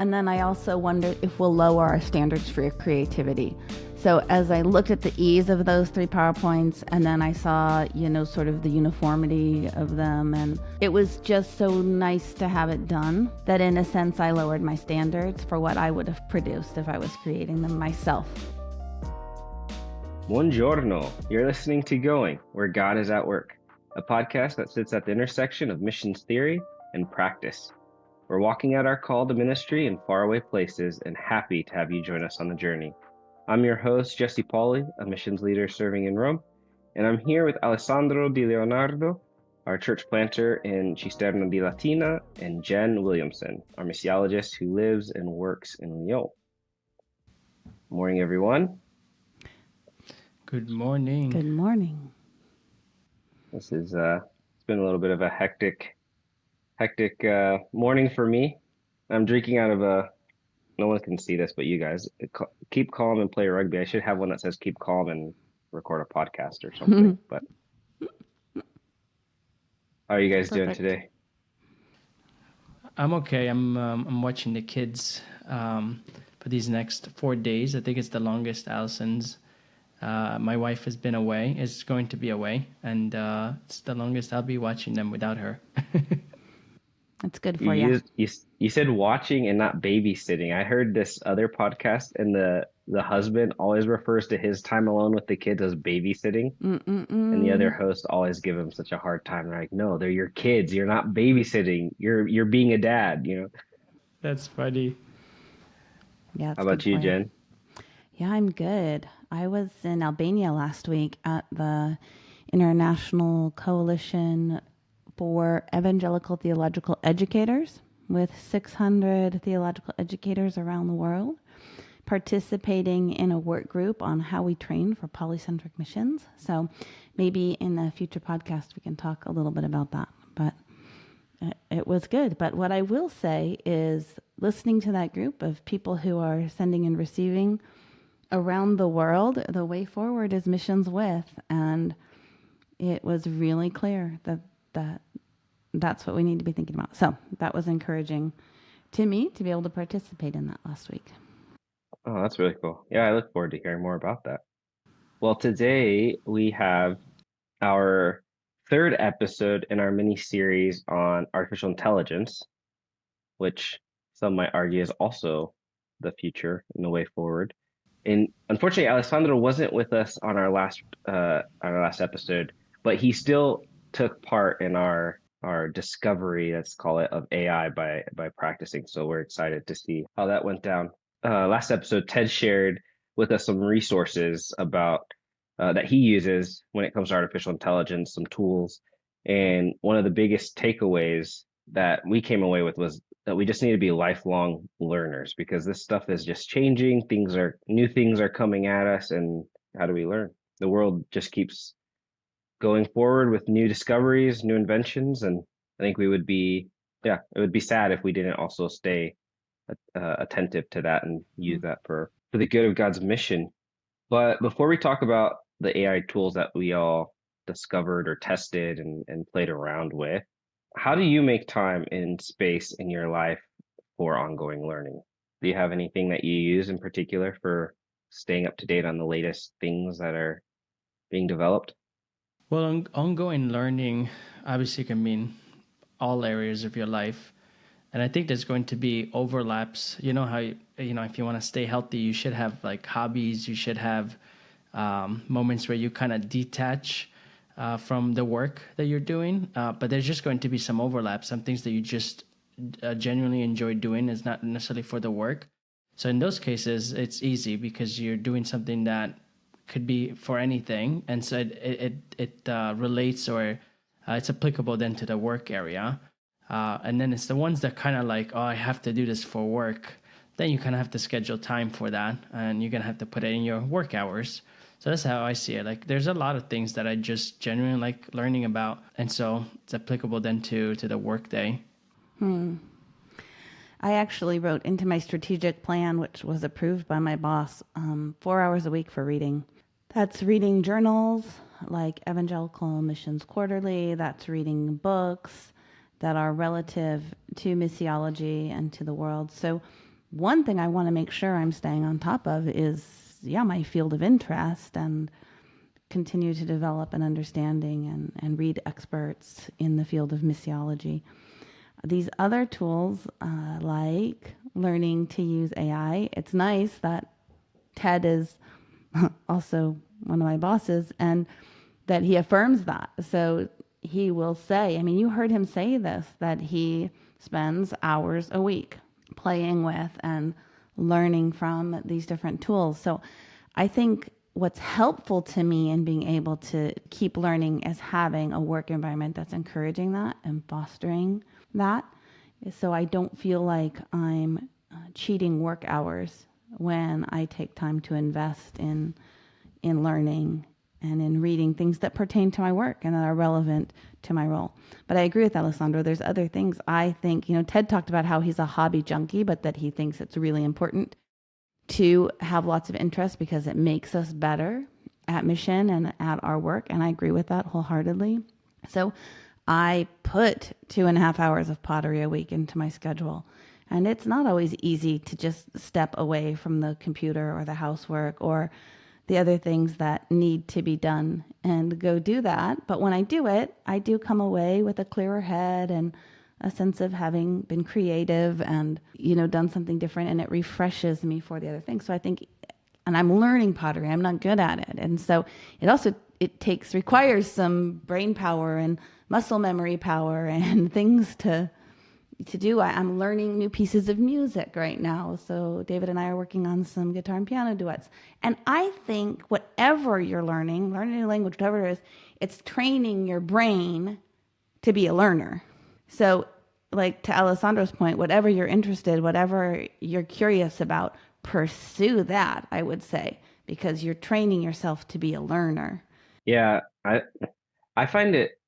And then I also wondered if we'll lower our standards for creativity. So as I looked at the ease of those 3 PowerPoints, and then I saw, sort of the uniformity of them, and it was just so nice to have it done that in a sense I lowered my standards for what I would have produced if I was creating them myself. Buongiorno. You're listening to Going, Where God is at Work, a podcast that sits at the intersection of missions theory and practice. We're walking out our call to ministry in faraway places and happy to have you join us on the journey. I'm your host, Jesse Pauli, a missions leader serving in Rome, and I'm here with Alessandro Di Leonardo, our church planter in Cisterna di Latina, and Jen Williamson, our missiologist who lives and works in Lyon. Morning, everyone. Good morning. Good morning. This is it's been a little bit of a hectic morning for me. I'm drinking out of no one can see this but you guys, keep calm and play rugby. I should have one that says keep calm and record a podcast or something. But how are you guys doing today? I'm okay. I'm watching the kids for these next 4 days. I think it's the longest Allison's. My wife has been away, is going to be away, and it's the longest I'll be watching them without her. That's good for you. You said watching and not babysitting. I heard this other podcast, and the husband always refers to his time alone with the kids as babysitting. And the other host always give him such a hard time. They're like, no, they're your kids. You're not babysitting. You're being a dad, That's funny. Yeah. How about you, Jen? Yeah, I'm good. I was in Albania last week at the International Coalition for Evangelical Theological Educators with 600 theological educators around the world, participating in a work group on how we train for polycentric missions. So maybe in a future podcast we can talk a little bit about that. But it was good. But what I will say is listening to that group of people who are sending and receiving around the world, the way forward is missions with, and it was really clear that's what we need to be thinking about. So that was encouraging to me to be able to participate in that last week. Oh, that's really cool. Yeah, I look forward to hearing more about that. Well, today we have our 3rd episode in our mini-series on artificial intelligence, which some might argue is also the future and the way forward. And unfortunately, Alessandro wasn't with us on our last episode, but he still took part in our discovery, let's call it, of AI by practicing. So we're excited to see how that went down. Last episode, Ted shared with us some resources about that he uses when it comes to artificial intelligence, some tools. And one of the biggest takeaways that we came away with was that we just need to be lifelong learners, because this stuff is just changing. New things are coming at us, and how do we learn? The world just keeps going forward with new discoveries, new inventions, and I think it would be sad if we didn't also stay attentive to that and use that for the good of God's mission. But before we talk about the AI tools that we all discovered or tested and played around with, how do you make time and space in your life for ongoing learning? Do you have anything that you use in particular for staying up to date on the latest things that are being developed? Well, ongoing learning obviously can mean all areas of your life. And I think there's going to be overlaps. You know how, if you want to stay healthy, you should have like hobbies. You should have moments where you kind of detach from the work that you're doing. But there's just going to be some overlap, some things that you just genuinely enjoy doing is not necessarily for the work. So in those cases, it's easy because you're doing something that could be for anything. And so it relates or it's applicable then to the work area. And then it's the ones that kind of like, oh, I have to do this for work. Then you kind of have to schedule time for that, and you're going to have to put it in your work hours. So that's how I see it. Like, there's a lot of things that I just genuinely like learning about. And so it's applicable then to the work day. I actually wrote into my strategic plan, which was approved by my boss, 4 hours a week for reading. That's reading journals like Evangelical Missions Quarterly. That's reading books that are relative to missiology and to the world. So one thing I want to make sure I'm staying on top of is, my field of interest, and continue to develop an understanding and read experts in the field of missiology. These other tools, like learning to use AI, it's nice that Ted is also one of my bosses, and that he affirms that. So he will say, I mean, you heard him say this, that he spends hours a week playing with and learning from these different tools. So I think what's helpful to me in being able to keep learning is having a work environment that's encouraging that and fostering that. So I don't feel like I'm cheating work hours when I take time to invest in learning and in reading things that pertain to my work and that are relevant to my role. But I agree with Alessandro. There's other things. I think, Ted talked about how he's a hobby junkie, but that he thinks it's really important to have lots of interest because it makes us better at mission and at our work. And I agree with that wholeheartedly. So I put 2.5 hours of pottery a week into my schedule. And it's not always easy to just step away from the computer or the housework or the other things that need to be done and go do that. But when I do it, I do come away with a clearer head and a sense of having been creative and, done something different, and it refreshes me for the other things. So I think, and I'm learning pottery, I'm not good at it. And so it requires some brain power and muscle memory power and things to do. I'm learning new pieces of music right now. So David and I are working on some guitar and piano duets. And I think whatever you're learning a new language, whatever it is, it's training your brain to be a learner. So like to Alessandro's point, whatever you're interested, whatever you're curious about, pursue that, I would say, because you're training yourself to be a learner. Yeah, I find it,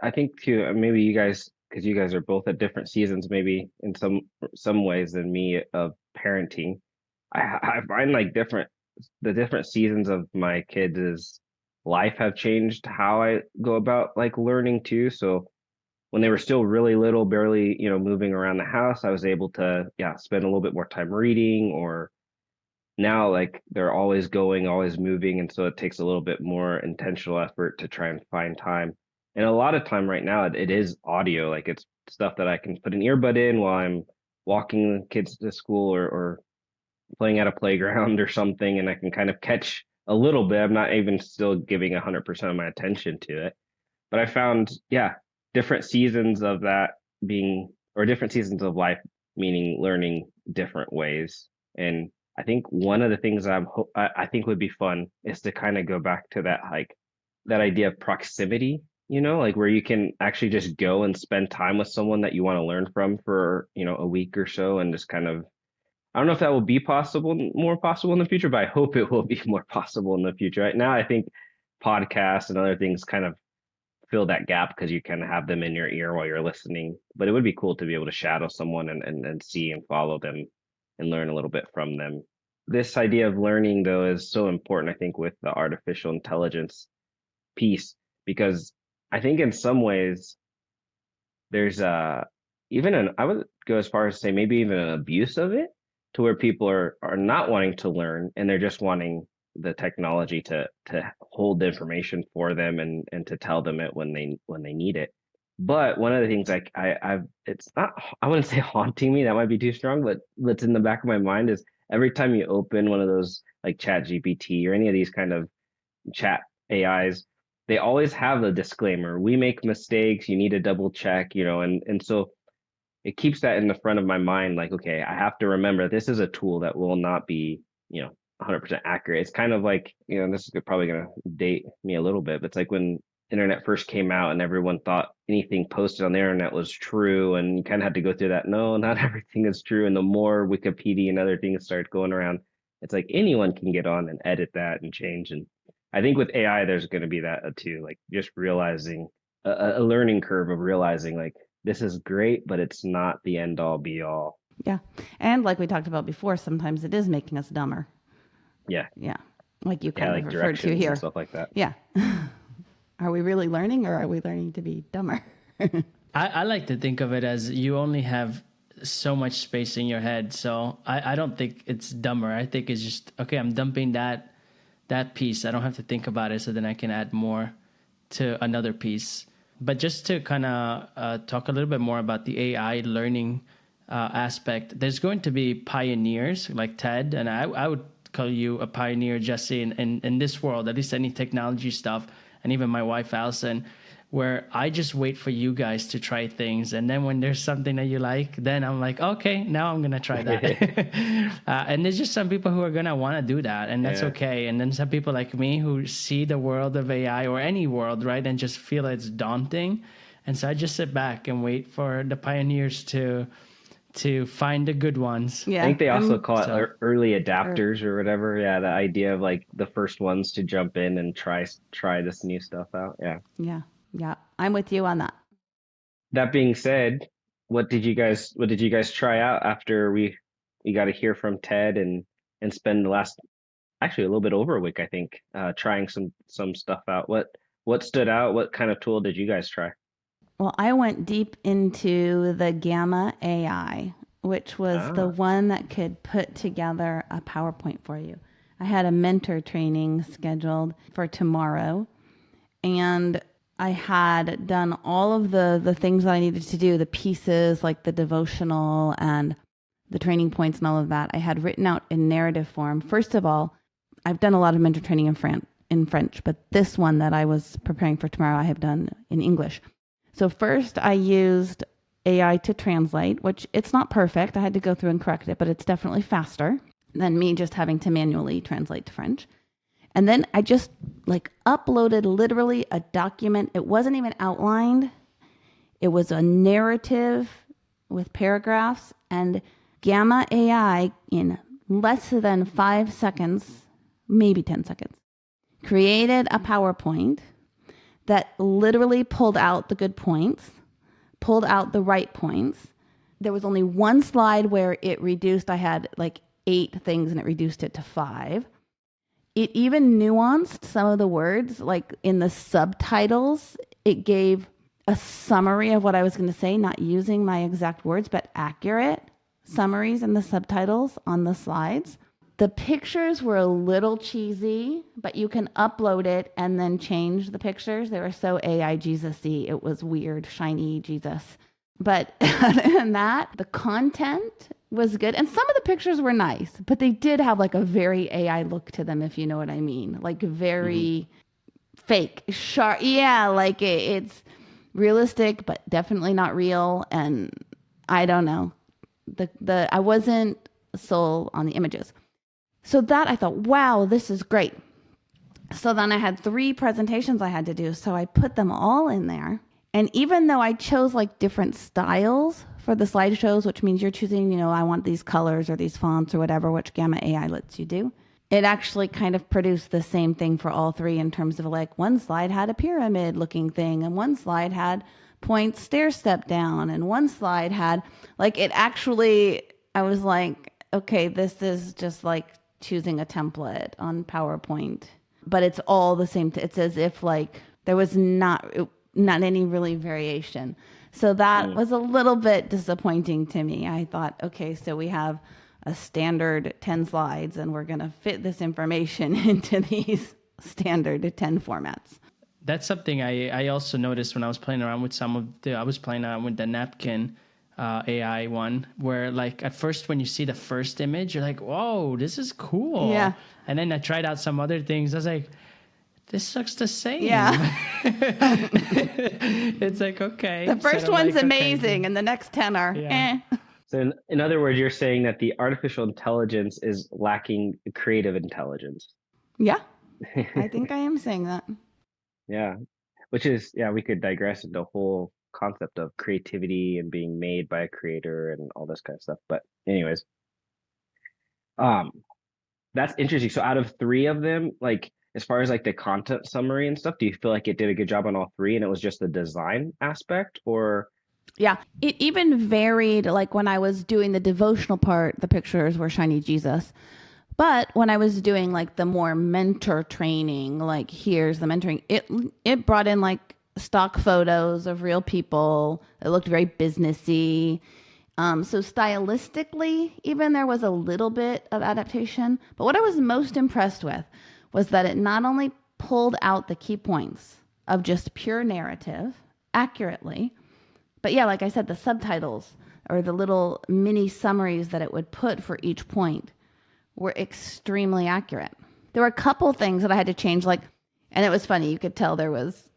I think too, maybe you guys, because you guys are both at different seasons, maybe in some ways than me of parenting. I find like the different seasons of my kids' life have changed how I go about like learning too. So when they were still really little, barely, moving around the house, I was able to, spend a little bit more time reading. Or now like they're always going, always moving, and so it takes a little bit more intentional effort to try and find time. And a lot of time right now it is audio, like it's stuff that I can put an earbud in while I'm walking kids to school, or playing at a playground or something, and I can kind of catch a little bit. I'm not even still giving 100% of my attention to it. But I found, different seasons of that being, or different seasons of life, meaning learning different ways. And I think one of the things I think would be fun is to kind of go back to that, like that idea of proximity, like where you can actually just go and spend time with someone that you want to learn from for, a week or so, and just kind of, I don't know if that will be more possible in the future, but I hope it will be more possible in the future. Right now, I think podcasts and other things kind of fill that gap because you can have them in your ear while you're listening. But it would be cool to be able to shadow someone and see and follow them and learn a little bit from them. This idea of learning, though, is so important, I think, with the artificial intelligence piece, because I think in some ways there's I would go as far as to say maybe even an abuse of it, to where people are not wanting to learn, and they're just wanting the technology to hold the information for them, and to tell them it when they need it. But one of the things I've it's not, I wouldn't say haunting me, that might be too strong, but what's in the back of my mind is every time you open one of those like ChatGPT or any of these kind of chat AIs, they always have a disclaimer. We make mistakes. You need to double check, and so it keeps that in the front of my mind. Like, okay, I have to remember this is a tool that will not be, 100% accurate. It's kind of like, this is probably going to date me a little bit, but it's like when internet first came out and everyone thought anything posted on the internet was true, and you kind of had to go through that. No, not everything is true. And the more Wikipedia and other things start going around, it's like anyone can get on and edit that and change. And I think with AI, there's going to be that too, like just realizing a learning curve of realizing like this is great, but it's not the end all be all. Yeah. And like we talked about before, sometimes it is making us dumber. Yeah. Yeah. Like you kind of like referred to here. And stuff like that. Yeah. Are we really learning, or are we learning to be dumber? I like to think of it as you only have so much space in your head. So I don't think it's dumber. I think it's just, okay, I'm dumping that piece. I don't have to think about it. So then I can add more to another piece. But just to kind of talk a little bit more about the AI learning aspect, there's going to be pioneers like Ted, and I would call you a pioneer, Jesse, in this world, at least any technology stuff, and even my wife, Allison, where I just wait for you guys to try things. And then when there's something that you like, then I'm like, okay, now I'm going to try that. And there's just some people who are going to want to do that, and that's okay. And then some people like me who see the world of AI or any world, right, and just feel it's daunting. And so I just sit back and wait for the pioneers to find the good ones. Yeah. I think they also call it early adapters or whatever. Yeah, the idea of like the first ones to jump in and try this new stuff out. Yeah. Yeah. I'm with you on that. That being said, what did you guys try out after we got to hear from Ted and spend the last actually a little bit over a week, I think, trying some stuff out. What stood out? What kind of tool did you guys try? Well, I went deep into the Gamma AI, which was the one that could put together a PowerPoint for you. I had a mentor training scheduled for tomorrow, and I had done all of the things that I needed to do, the pieces like the devotional and the training points and all of that. I had written out in narrative form. First of all, I've done a lot of mentor training in French, but this one that I was preparing for tomorrow, I have done in English. So first I used AI to translate, which it's not perfect. I had to go through and correct it, but it's definitely faster than me just having to manually translate to French. And then I just uploaded literally a document. It wasn't even outlined. It was a narrative with paragraphs, and Gamma AI in less than 5 seconds, maybe 10 seconds, created a PowerPoint that literally pulled out the good points, pulled out the right points. There was only one slide where it reduced. I had 8 things and it reduced it to 5. It even nuanced some of the words, like in the subtitles. It gave a summary of what I was going to say, not using my exact words, but accurate summaries in the subtitles on the slides. The pictures were a little cheesy, but you can upload it and then change the pictures. They were so AI Jesus-y. It was weird, shiny Jesus. But other than that, the content was good. And some of the pictures were nice, but they did have a very AI look to them, if you know what I mean. Very fake, sharp. Yeah, it's realistic, but definitely not real. And I don't know. I wasn't sold on the images. So that I thought, wow, this is great. So then I had 3 presentations I had to do. So I put them all in there. And even though I chose different styles for the slideshows, which means you're choosing, I want these colors or these fonts or whatever, which Gamma AI lets you do, it actually kind of produced the same thing for all 3 in terms of one slide had a pyramid looking thing, and one slide had points stair step down, and one slide had it actually, I was like, okay, this is just choosing a template on PowerPoint, but it's all the same. It's as if there was not any really variation. So that was a little bit disappointing to me. I thought, okay, so we have a standard 10 slides and we're going to fit this information into these standard 10 formats. That's something I also noticed when I was playing around with I was playing around with the Napkin AI one, where at first when you see the first image, you're like, whoa, this is cool. Yeah. And then I tried out some other things. I was like, this looks the same. Yeah. It's okay. The first one's amazing, and the next 10 are eh. So in other words, you're saying that the artificial intelligence is lacking creative intelligence. Yeah, I think I am saying that. Yeah, which is, we could digress into a whole concept of creativity and being made by a creator and all this kind of stuff. But anyways, that's interesting. So out of 3 of them, as far as the content summary and stuff, do you feel like it did a good job on all 3 and it was just the design aspect, or? Yeah, it even varied. When I was doing the devotional part, the pictures were shiny Jesus. But when I was doing the more mentor training, here's the mentoring, it brought in stock photos of real people. It looked very businessy. So stylistically, even there was a little bit of adaptation. But what I was most impressed with was that it not only pulled out the key points of just pure narrative accurately, but yeah, like I said, the subtitles or the little mini summaries that it would put for each point were extremely accurate. There were a couple things that I had to change, like, and it was funny. You could tell there was,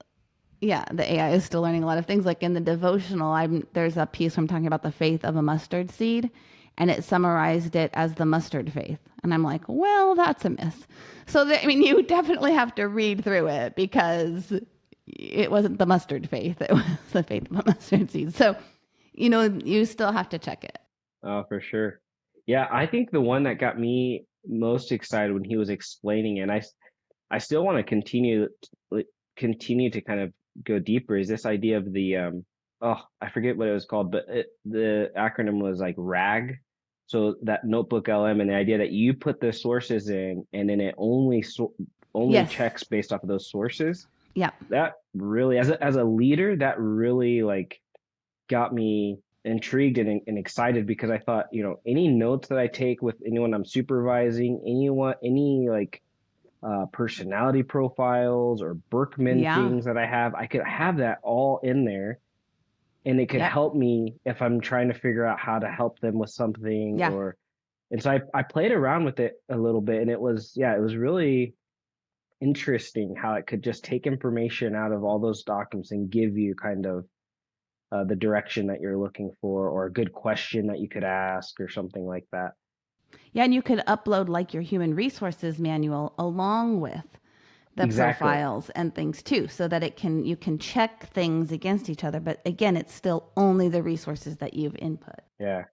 yeah, the AI is still learning a lot of things. Like in the devotional, there's a piece where I'm talking about the faith of a mustard seed, and it summarized it as the mustard faith. And I'm like, well, that's a miss. So, you definitely have to read through it because it wasn't the mustard faith. It was the faith of a mustard seed. So, you still have to check it. Oh, for sure. Yeah, I think the one that got me most excited when he was explaining it, and I still want to continue to kind of go deeper, is this idea of the oh, I forget what it was called, but the acronym was like RAG. So that NotebookLM, and the idea that you put the sources in and then it only Yes. checks based off of those sources. Yeah. That really, as a leader, that really like got me intrigued and excited, because I thought, any notes that I take with anyone I'm supervising, any like personality profiles or Berkman Yeah. things that I could have that all in there, and it could Yep. help me if I'm trying to figure out how to help them with something. Yeah. And so I played around with it a little bit, and it was really interesting how it could just take information out of all those documents and give you kind of the direction that you're looking for, or a good question that you could ask, or something like that. Yeah, and you could upload like your human resources manual along with the Exactly. profiles and things too, so that you can check things against each other. But again, it's still only the resources that you've input. Yeah.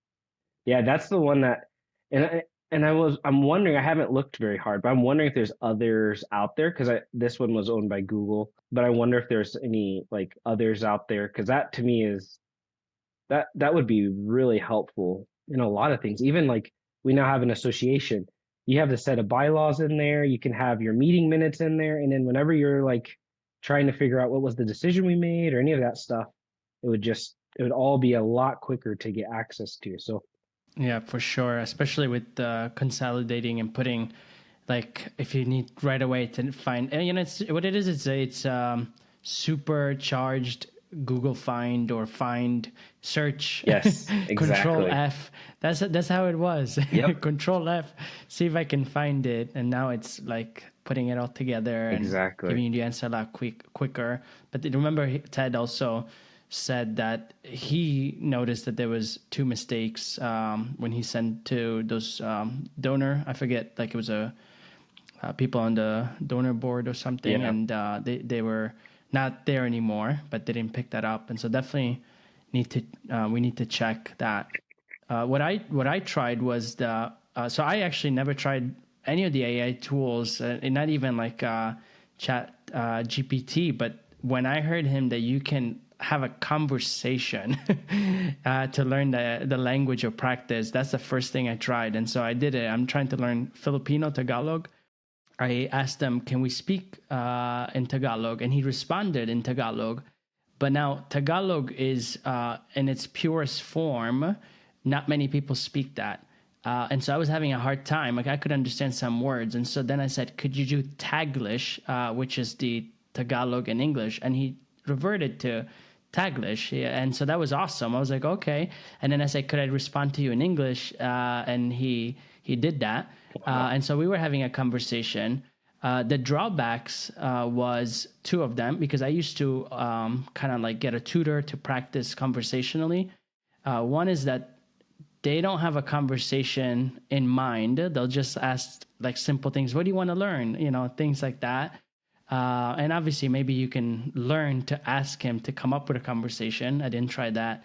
Yeah, that's the one that, I'm wondering, I haven't looked very hard, but I'm wondering if there's others out there, because this one was owned by Google, but I wonder if there's any like others out there, because that to me is that would be really helpful in a lot of things. Even like we now have an association, you have the set of bylaws in there, you can have your meeting minutes in there, and then whenever you're like trying to figure out what was the decision we made or any of that stuff, it would all be a lot quicker to get access to. So Yeah, for sure. Especially with consolidating and putting, like, if you need right away to find, and it's what it is. It's supercharged Google Find or Find search. yes, exactly. Control F. That's how it was. Yep. Control F. See if I can find it, and now it's like putting it all together and Exactly. giving you the answer a lot quicker. But remember, Ted also said that he noticed that there was 2 mistakes when he sent to those donor. I forget, like it was a people on the donor board or something, Yeah. and they were not there anymore, but they didn't pick that up, and so definitely we need to check that. What I tried was so I actually never tried any of the AI tools, and not even like Chat GPT, but when I heard him that you can have a conversation to learn the language of practice, that's the first thing I tried. And so I did it. I'm trying to learn Filipino Tagalog. I asked him, can we speak in Tagalog? And he responded in Tagalog. But now Tagalog is in its purest form. Not many people speak that. And so I was having a hard time. Like I could understand some words. And so then I said, could you do Taglish, which is the Tagalog in English? And he reverted to Taglish. Yeah, and so that was awesome. I was like, okay. And then I said, could I respond to you in English? And he did that. And so we were having a conversation. The drawbacks was 2 of them, because I used to kind of like get a tutor to practice conversationally. One is that they don't have a conversation in mind. They'll just ask like simple things. What do you want to learn? Things like that. And obviously, maybe you can learn to ask him to come up with a conversation. I didn't try that.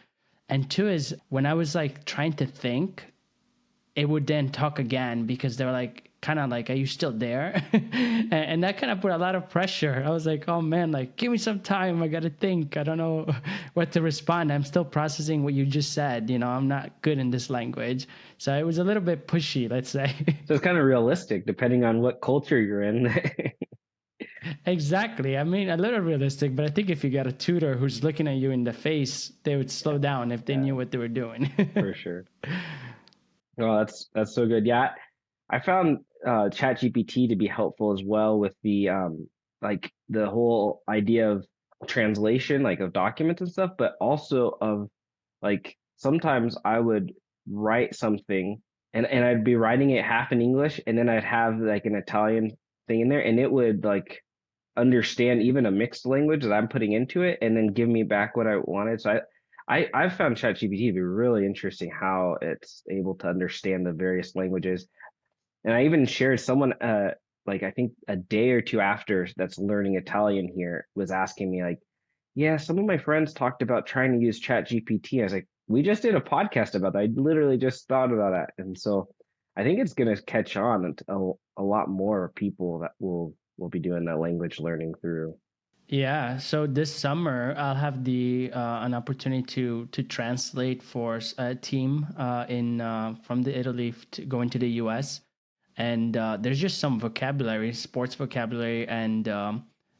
And 2 is when I was like trying to think, it would then talk again, because they were like, kind of like, are you still there? and that kind of put a lot of pressure. I was like, oh man, like, give me some time. I got to think. I don't know what to respond. I'm still processing what you just said. I'm not good in this language. So it was a little bit pushy, let's say. So it's kind of realistic depending on what culture you're in. Exactly. I mean, a little realistic, but I think if you got a tutor who's looking at you in the face, they would slow down if they knew what they were doing. For sure. Oh, that's so good. Yeah, I found ChatGPT to be helpful as well with the like the whole idea of translation, like of documents and stuff, but also of like sometimes I would write something and I'd be writing it half in English and then I'd have like an Italian thing in there and it would like understand even a mixed language that I'm putting into it and then give me back what I wanted. So I've found ChatGPT to be really interesting how it's able to understand the various languages. And I even shared someone like I think a day or two after that's learning Italian here was asking me like, yeah, some of my friends talked about trying to use ChatGPT. I was like, we just did a podcast about that. I literally just thought about that. And so I think it's going to catch on to a lot more people that will be doing that language learning through. Yeah, so this summer I'll have the an opportunity to translate for a team in from the Italy to going to the U.S. And there's just some vocabulary, sports vocabulary, and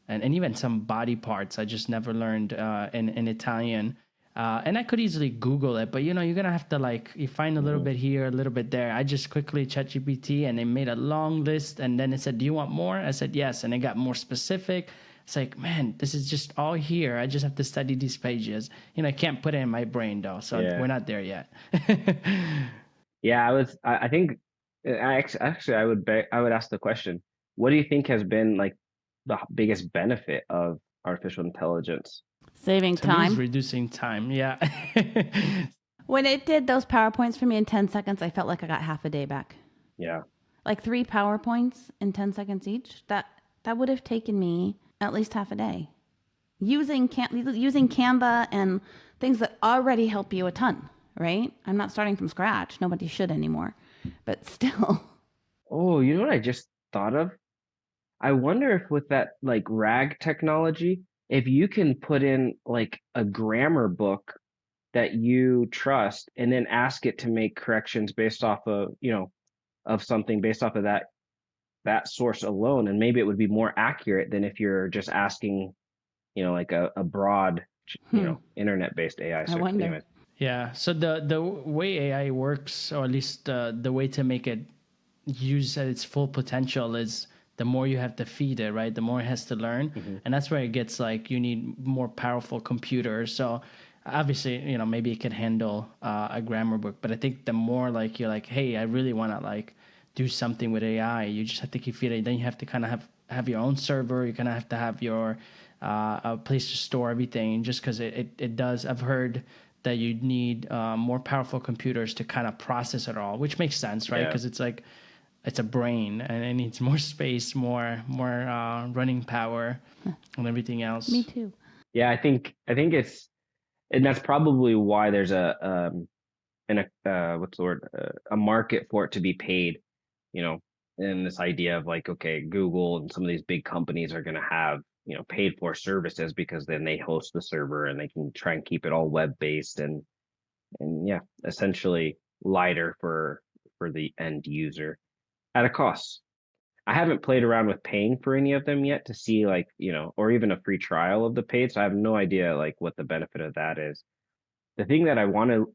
even some body parts I just never learned in Italian. And I could easily Google it, but you're gonna have to like you find a little bit here, a little bit there. I just quickly ChatGPT and it made a long list, and then it said, "Do you want more?" I said yes, and it got more specific. It's like, man, this is just all here. I just have to study these pages. I can't put it in my brain though, so we're not there yet. Yeah, I think actually I would ask the question, what do you think has been like the biggest benefit of artificial intelligence? Saving To me, it's time. reducing time. Yeah. When it did those PowerPoints for me in 10 seconds, I felt like I got half a day back. Yeah. Like 3 PowerPoints in 10 seconds each. That would have taken me at least half a day. Using Canva and things that already help you a ton, right? I'm not starting from scratch. Nobody should anymore. But still. Oh, you know what I just thought of? I wonder if with that like RAG technology, if you can put in like a grammar book that you trust and then ask it to make corrections based off of, of something based off of that source alone, and maybe it would be more accurate than if you're just asking, like a broad, internet-based AI. I So wonder. anyways, Yeah. So the way AI works, or at least the way to make it use at its full potential, is the more you have to feed it, right? The more it has to learn, and that's where it gets like you need more powerful computers. So obviously, maybe it can handle a grammar book, but I think the more like you're like, hey, I really want to like do something with AI, you just have to keep feeding it. Then you have to kind of have your own server. You're gonna have to have your a place to store everything, just because it does. I've heard that you need more powerful computers to kind of process it all, which makes sense, right? yeah. Because it's like it's a brain and it needs more space, more running power, and everything else. Me too. Yeah, I think it's, and that's probably why there's what's the word, a market for it to be paid, you know, and this idea of like, okay, Google and some of these big companies are going to have, paid for services because then they host the server and they can try and keep it all web based and yeah, essentially lighter for the end user at a cost. I haven't played around with paying for any of them yet to see like, or even a free trial of the paid. So I have no idea like what the benefit of that is. The thing that I want to,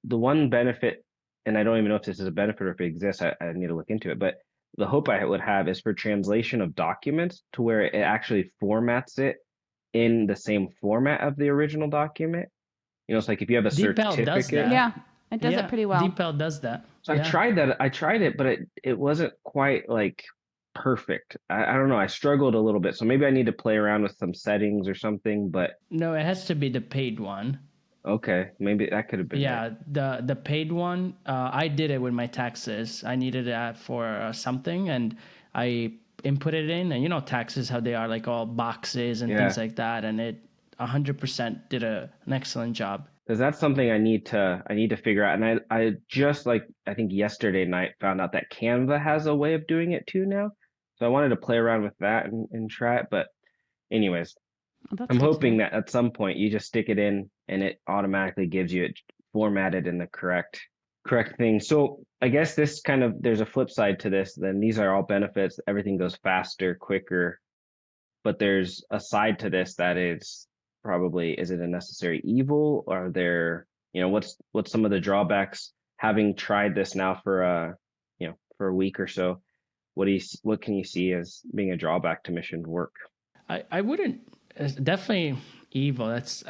the one benefit, and I don't even know if this is a benefit or if it exists, I need to look into it, but the hope I would have is for translation of documents to where it actually formats it in the same format of the original document. It's like if you have a DeepL does certificate. that. Yeah, it does it pretty well. DeepL does that. So I tried it, but it wasn't quite like perfect. I don't know. I struggled a little bit. So maybe I need to play around with some settings or something, but No, it has to be the paid one. okay, maybe that could have been it. The paid one. I did it with my taxes. I needed that for something, and I input it in. And taxes, how they are, like all boxes and things like that. And it 100% did an excellent job. Because that's something I need to figure out. And I just like I think yesterday night found out that Canva has a way of doing it too now. So I wanted to play around with that and try it. But anyways, I'm hoping that at some point you just stick it in and it automatically gives you it formatted in the correct thing. So I guess this there's a flip side to this. Then these are all benefits. Everything goes faster, quicker. but there's a side to this that is probably, is it a necessary evil? Are there, what's some of the drawbacks having tried this now for for a week or so? What can you see as being a drawback to missioned work? I wouldn't, definitely evil. That's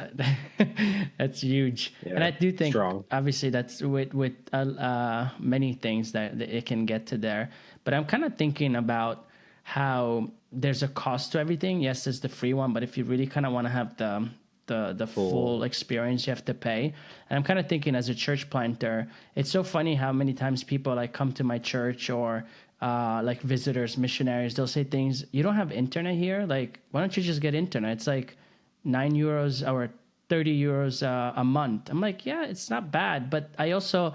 that's huge. Yeah, And I do think strong. obviously that's with many things that it can get to there. But I'm kind of thinking about how there's a cost to everything. Yes, there's the free one, but if you really kind of want to have the full experience, you have to pay. And I'm kind of thinking, as a church planter, it's so funny how many times people like come to my church, or like visitors, missionaries, they'll say things, you don't have internet here? Like, why don't you just get internet? It's like €9 or €30 a month. I'm like, yeah, it's not bad, but I also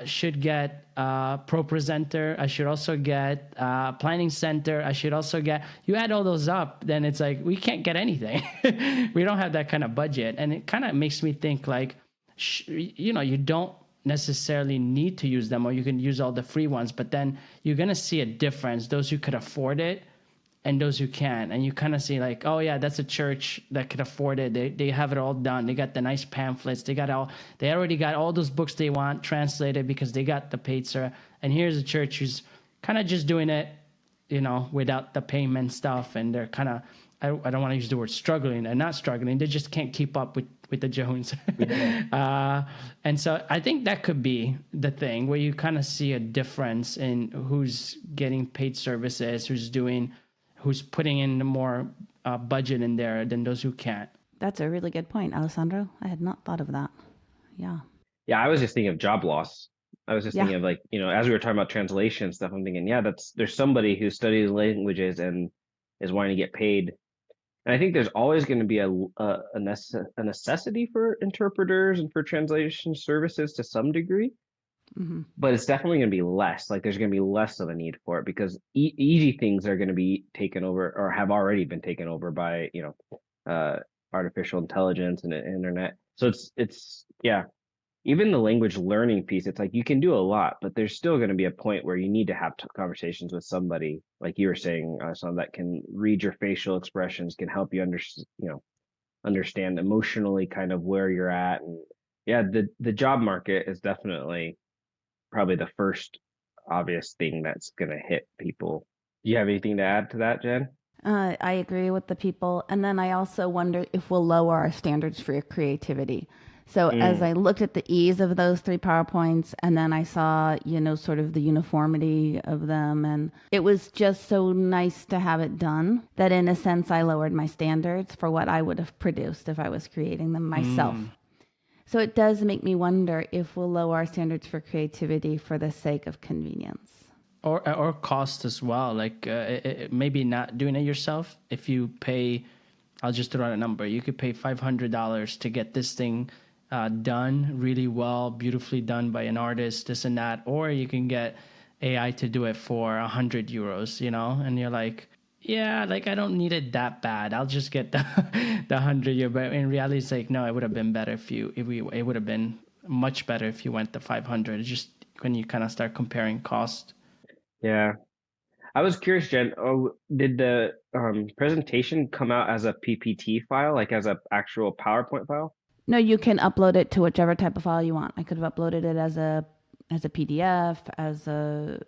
should get Pro Presenter. I should also get Planning Center. I should also get, you add all those up, then it's like, we can't get anything. We don't have that kind of budget. And it kind of makes me think like, you don't necessarily need to use them, or you can use all the free ones, but then you're going to see a difference, those who could afford it and those who can. And you kind of see like, oh yeah, that's a church that could afford it. They have it all done. They got the nice pamphlets. They already got all those books they want translated because they got the paid sir. And here's a church who's kind of just doing it, without the payment stuff. And they're kind of, I don't want to use the word struggling. They're not struggling. They just can't keep up with the Jones. And so I think that could be the thing where you kind of see a difference in who's getting paid services, who's putting in more budget in there than those who can't. That's a really good point, Alessandro. I had not thought of that. Yeah. Yeah, I was just thinking of job loss. I was just thinking of like, as we were talking about translation stuff, I'm thinking, yeah, there's somebody who studies languages and is wanting to get paid. And I think there's always going to be a necessity for interpreters and for translation services to some degree. Mm-hmm. But it's definitely going to be less. Like there's going to be less of a need for it because easy things are going to be taken over, or have already been taken over by, artificial intelligence and the internet. So it's yeah, even the language learning piece, it's like you can do a lot, but there's still going to be a point where you need to have conversations with somebody, like you were saying, someone that can read your facial expressions, can help you understand emotionally kind of where you're at. And yeah, the job market is definitely probably the first obvious thing that's going to hit people. Do you have anything to add to that, Jen? I agree with the people. And then I also wonder if we'll lower our standards for creativity. So as I looked at the ease of those 3 PowerPoints, and then I saw, sort of the uniformity of them, and it was just so nice to have it done that in a sense I lowered my standards for what I would have produced if I was creating them myself. So it does make me wonder if we'll lower our standards for creativity for the sake of convenience. Or cost as well. Like maybe not doing it yourself. If you pay, I'll just throw out a number. You could pay $500 to get this thing done really well, beautifully done by an artist, this and that. Or you can get AI to do it for €100, and you're like, yeah, like I don't need it that bad. I'll just get the 100. But in reality, it's like, no, it would have been better it would have been much better if you went to 500. It's just when you kind of start comparing cost. Yeah. I was curious, Jen, did the presentation come out as a PPT file, like as an actual PowerPoint file? No, you can upload it to whichever type of file you want. I could have uploaded it as a PDF, as a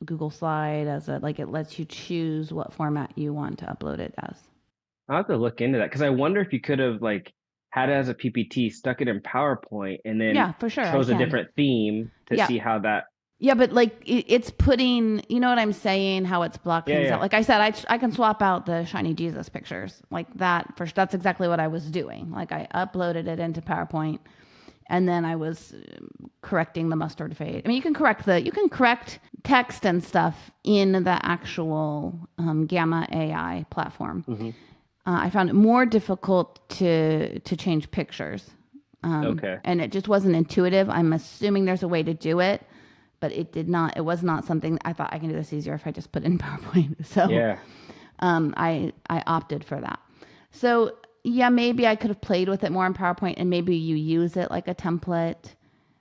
Google slide, it lets you choose what format you want to upload it as. I'll have to look into that because I wonder if you could have like had it as a PPT, stuck it in PowerPoint, and then for sure, chose a different theme to see how that. Yeah, but it's putting, you know what I'm saying, how it's blocked things out. Like I said, I can swap out the shiny Jesus pictures like that. That's exactly what I was doing. Like I uploaded it into PowerPoint, and then I was correcting the mustard fade. I mean, you can correct text and stuff in the actual Gamma AI platform. Mm-hmm. I found it more difficult to change pictures. And it just wasn't intuitive. I'm assuming there's a way to do it, but it was not something I thought I can do this easier if I just put it in PowerPoint. So I opted for that. So yeah, maybe I could have played with it more in PowerPoint, and maybe you use it like a template.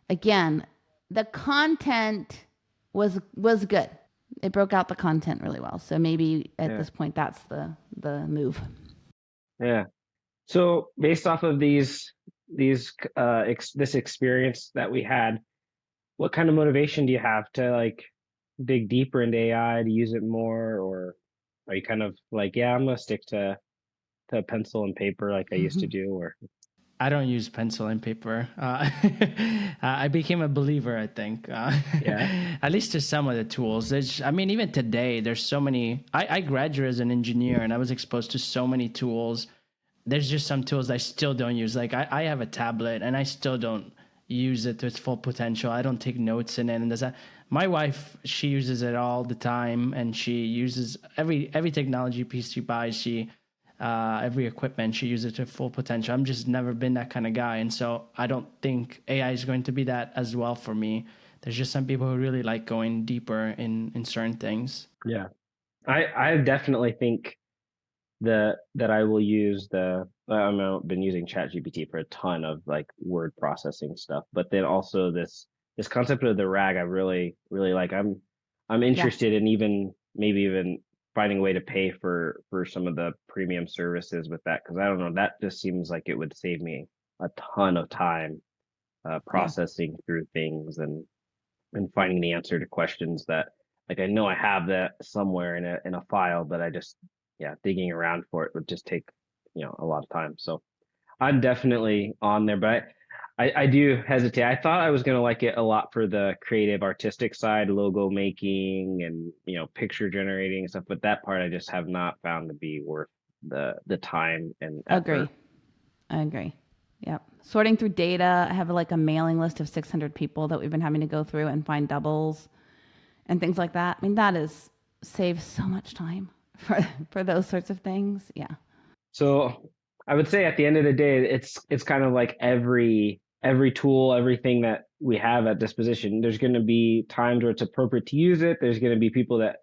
Again, the content was good. it broke out the content really well. So maybe at Yeah. this point, that's the move. Yeah. So based off of this experience that we had, what kind of motivation do you have to like dig deeper into AI to use it more, or are you kind of like, yeah, I'm gonna stick to pencil and paper like I used to do, or I don't use pencil and paper. I became a believer, I think, yeah, at least to some of the tools. I mean, even today, there's so many. I graduated as an engineer and I was exposed to so many tools. There's just some tools I still don't use. Like I have a tablet and I still don't use it to its full potential. I don't take notes in it. And there's that. My wife, she uses it all the time, and she uses every technology piece she buys. Every equipment, she uses it to full potential. I'm just never been that kind of guy, and so I don't think AI is going to be that as well for me. There's just some people who really like going deeper in certain things. yeah. I definitely think that I will use I've been using ChatGPT for a ton of like word processing stuff, but then also this concept of the RAG I really like. I'm Yeah. interested in maybe even finding a way to pay for some of the premium services with that, because I don't know, that just seems like it would save me a ton of time Yeah. processing through things and finding the answer to questions that like I know I have that somewhere in a file, but I just yeah, digging around for it would just take, a lot of time. So I'm definitely on there, but I do hesitate. I thought I was gonna like it a lot for the creative artistic side, logo making and picture generating and stuff, but that part I just have not found to be worth the time and effort. Agree. I agree. Yep. Sorting through data. I have like a mailing list of 600 people that we've been having to go through and find doubles and things like that. I mean, that is saves so much time for those sorts of things. Yeah. So I would say at the end of the day, it's kind of like every tool, everything that we have at disposition. There's going to be times where it's appropriate to use it. There's going to be people that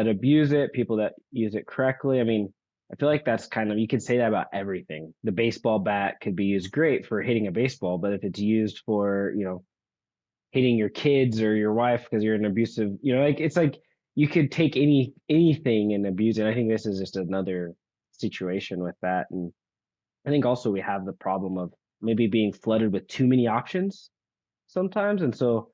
abuse it, people that use it correctly. I mean, I feel like that's kind of, you could say that about everything. The baseball bat could be used great for hitting a baseball, but if it's used for, hitting your kids or your wife because you're an abusive, like it's like you could take anything and abuse it. I think this is just another situation with that. And I think also we have the problem of maybe being flooded with too many options sometimes. And so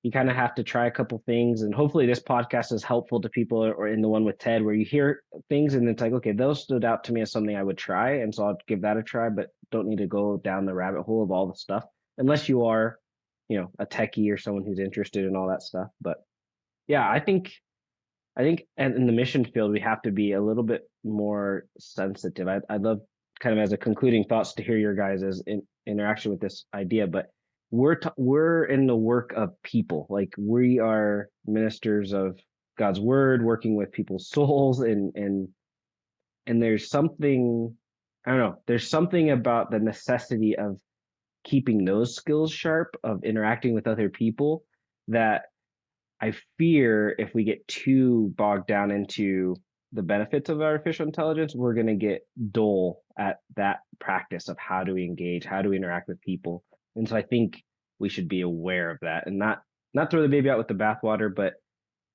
you kind of have to try a couple things. And hopefully this podcast is helpful to people, or in the one with Ted where you hear things and it's like, okay, those stood out to me as something I would try. And so I'll give that a try, but don't need to go down the rabbit hole of all the stuff unless you are, a techie or someone who's interested in all that stuff. But yeah, I think in the mission field, we have to be a little bit more sensitive. I'd love kind of as a concluding thoughts to hear your guys' interaction with this idea, but we're in the work of people. Like we are ministers of God's word, working with people's souls, and there's something, I don't know, there's something about the necessity of keeping those skills sharp, of interacting with other people, that I fear if we get too bogged down into the benefits of artificial intelligence, we're going to get dull at that practice of how do we engage, how do we interact with people. And so I think we should be aware of that and not throw the baby out with the bathwater, but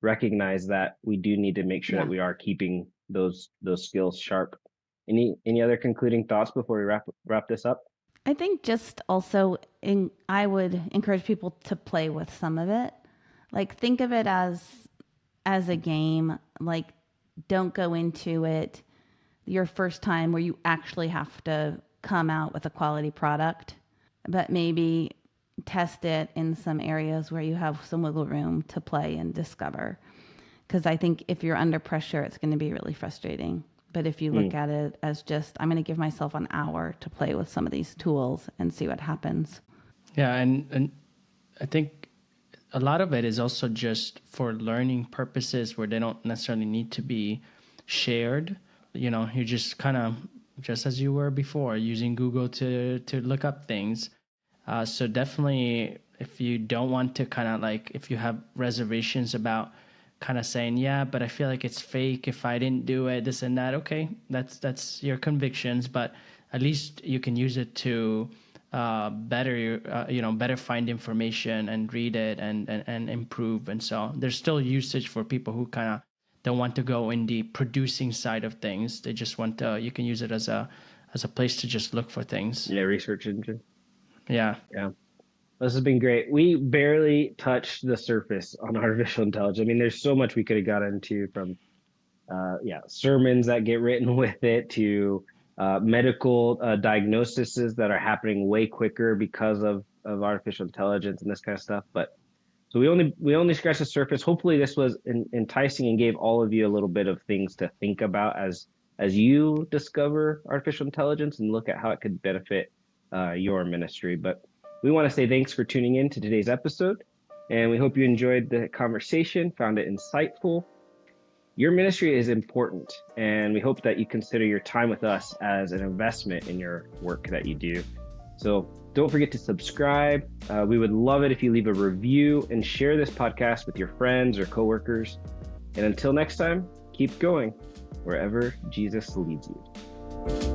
recognize that we do need to make sure that Yeah. we are keeping those skills sharp. Any other concluding thoughts before we wrap this up? I think just also I would encourage people to play with some of it. Like think of it as a game. Like don't go into it your first time where you actually have to come out with a quality product, but maybe test it in some areas where you have some wiggle room to play and discover. Because I think if you're under pressure, it's going to be really frustrating. But if you look at it as just, I'm going to give myself an hour to play with some of these tools and see what happens. Yeah, and I think a lot of it is also just for learning purposes where they don't necessarily need to be shared. You just kind of, just as you were before, using Google to look up things. So definitely, if you don't want to kind of like, if you have reservations about kind of saying, yeah, but I feel like it's fake if I didn't do it, this and that. Okay, that's your convictions, but at least you can use it to better, better find information and read it and improve. And so there's still usage for people who kind of don't want to go in the producing side of things. They just want to, you can use it as a place to just look for things. Yeah, research engine. Yeah. Yeah. This has been great. We barely touched the surface on artificial intelligence. I mean, there's so much we could have got into, from sermons that get written with it to medical diagnoses that are happening way quicker because of artificial intelligence and this kind of stuff. But so we only scratched the surface. Hopefully this was enticing and gave all of you a little bit of things to think about as you discover artificial intelligence and look at how it could benefit your ministry. But we want to say thanks for tuning in to today's episode, and we hope you enjoyed the conversation, found it insightful. Your ministry is important, and we hope that you consider your time with us as an investment in your work that you do. So don't forget to subscribe. We would love it if you leave a review and share this podcast with your friends or coworkers. And until next time, keep going wherever Jesus leads you.